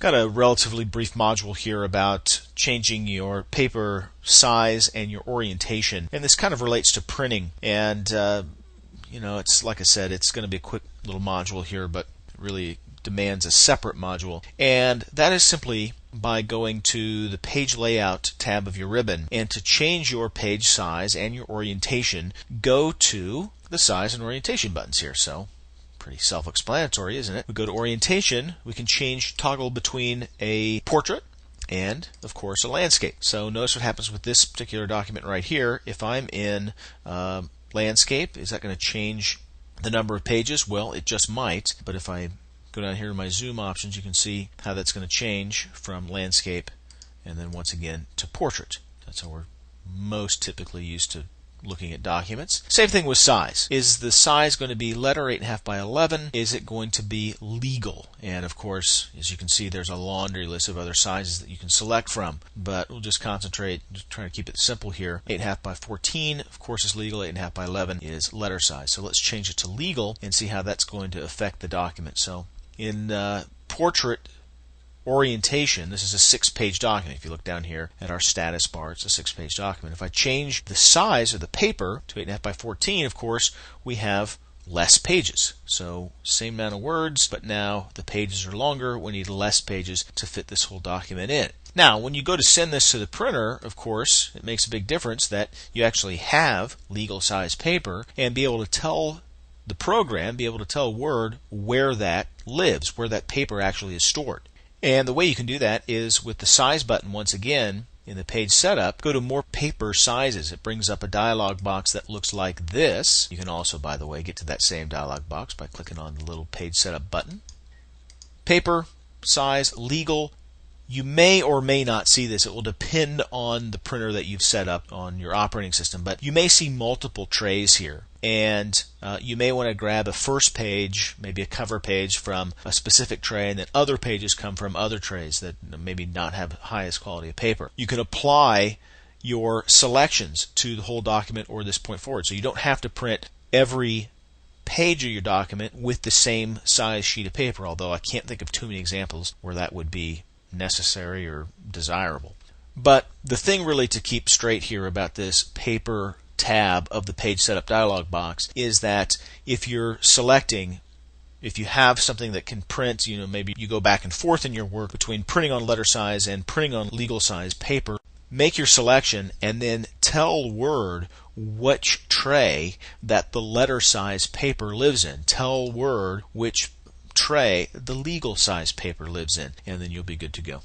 Got a relatively brief module here about changing your paper size and your orientation, and this kind of relates to printing. And it's like I said, it's going to be a quick little module here, but it really demands a separate module. And that is simply by going to the page layout tab of your ribbon, and to change your page size and your orientation, go to the size and orientation buttons here. So pretty self-explanatory, isn't it? We go to orientation, we can toggle between a portrait and, of course, a landscape. So notice what happens with this particular document right here. If I'm in landscape, is that going to change the number of pages? Well, it just might, but if I go down here to my zoom options, you can see how that's going to change from landscape and then once again to portrait. That's how we're most typically used to looking at documents. Same thing with size. Is the size going to be letter 8.5 by 11? Is it going to be legal? And of course, as you can see, there's a laundry list of other sizes that you can select from, but we'll just concentrate, just trying to keep it simple here. 8.5 by 14, of course, is legal. 8.5 by 11 is letter size. So let's change it to legal and see how that's going to affect the document. So in portrait orientation, this is a 6-page document. If you look down here at our status bar, it's a 6-page document. If I change the size of the paper to 8.5 by 14, of course, we have less pages. So same amount of words, but now the pages are longer. We need less pages to fit this whole document in. Now, when you go to send this to the printer, of course, it makes a big difference that you actually have legal size paper and be able to tell the program, be able to tell Word where that lives, where that paper actually is stored. And the way you can do that is with the size button once again in the page setup. Go to more paper sizes. It brings up a dialog box that looks like this. You can also, by the way, get to that same dialog box by clicking on the little page setup button. Paper, size, legal. You may or may not see this. It will depend on the printer that you've set up on your operating system, but you may see multiple trays here. And you may want to grab a first page, maybe a cover page from a specific tray, and then other pages come from other trays that maybe not have highest quality of paper. You can apply your selections to the whole document or this point forward. So you don't have to print every page of your document with the same size sheet of paper, although I can't think of too many examples where that would be necessary or desirable. But the thing really to keep straight here about this paper tab of the page setup dialog box is that if you're selecting, if you have something that can print, maybe you go back and forth in your work between printing on letter size and printing on legal size paper, make your selection and then tell Word which tray that the letter size paper lives in. Tell Word which tray the legal size paper lives in, and then you'll be good to go.